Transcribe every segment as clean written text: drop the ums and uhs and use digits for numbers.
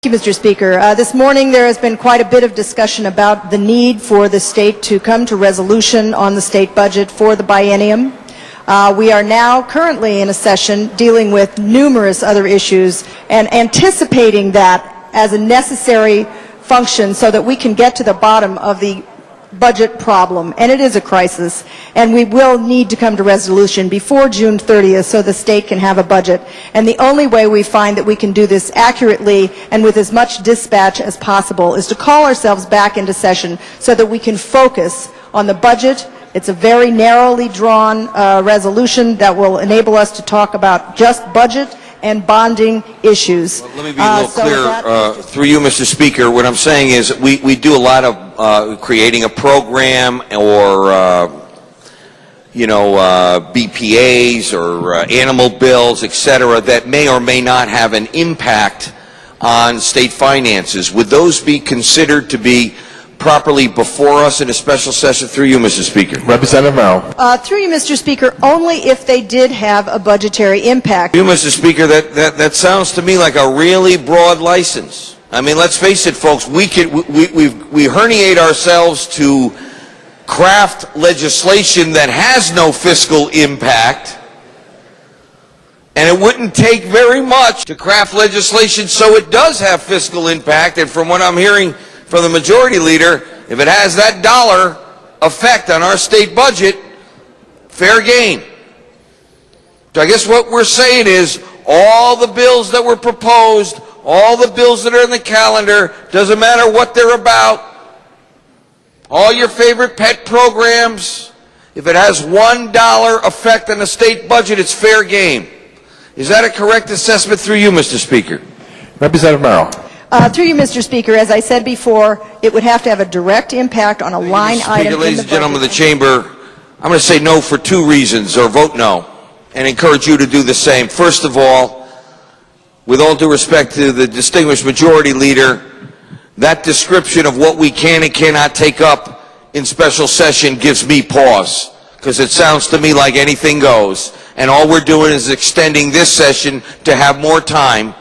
you, Mr. Speaker. This morning there has been quite a bit of discussion about the need for the state to come to resolution on the state budget for the biennium. We are now currently in a session dealing with numerous other issues and anticipating that as a necessary function so that we can get to the bottom of the budget problem, and it is a crisis, and we will need to come to resolution before June 30th so the state can have a budget. And the only way we find that we can do this accurately and with as much dispatch as possible is to call ourselves back into session so that we can focus on the budget. It's a very narrowly drawn resolution that will enable us to talk about just budget and bonding issues. Well, let me be a little clear through you, Mr. Speaker. What I'm saying is we do a lot of creating a program or BPAs or animal bills, etc., that may or may not have an impact on state finances. Would those be considered to be properly before us in a special session? Through you, Mr. Speaker. Representative Merrill. Through you, Mr. Speaker, only if they did have a budgetary impact. You, Mr. Speaker, that sounds to me like a really broad license. I mean, let's face it, folks, we herniate ourselves to craft legislation that has no fiscal impact, and it wouldn't take very much to craft legislation so it does have fiscal impact. And from what I'm hearing from the majority leader, if it has that dollar effect on our state budget, fair game. So I guess what we're saying is all the bills that were proposed, all the bills that are in the calendar, doesn't matter what they're about, all your favorite pet programs, if it has $1 effect on the state budget, it's fair game. Is that a correct assessment? Through you, Mr. Speaker. Representative Merrill. Through you, Mr. Speaker, as I said before, it would have to have a direct impact on a line item in the ladies and gentlemen of the budget. chamber, I'm going to say no for two reasons, or vote no, and encourage you to do the same. First of all, with all due respect to the distinguished majority leader, that description of what we can and cannot take up in special session gives me pause, because it sounds to me like anything goes, and all we're doing is extending this session to have more time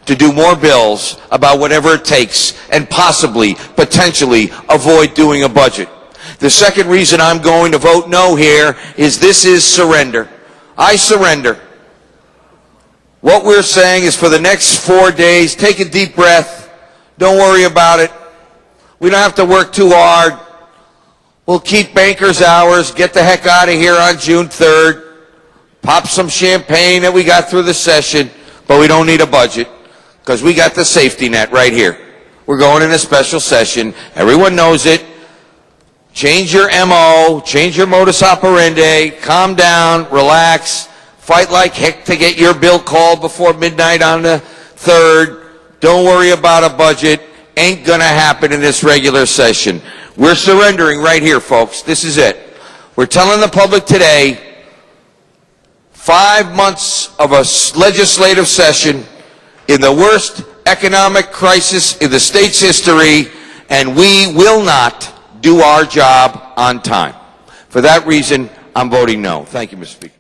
to do more bills about whatever it takes and possibly, potentially, avoid doing a budget. The second reason I'm going to vote no here is this is surrender. I surrender. What we're saying is for the next 4 days, take a deep breath. Don't worry about it. We don't have to work too hard. We'll keep bankers' hours, get the heck out of here on June 3rd, pop some champagne that we got through the session, but we don't need a budget, because we got the safety net right here. We're going in a special session. Everyone knows it. Change your MO, change your modus operandi, calm down, relax, fight like heck to get your bill called before midnight on the 3rd. Don't worry about a budget. Ain't gonna happen in this regular session. We're surrendering right here, folks. This is it. We're telling the public today, 5 months of a legislative session in the worst economic crisis in the state's history, and we will not do our job on time. For that reason, I'm voting no. Thank you, Mr. Speaker.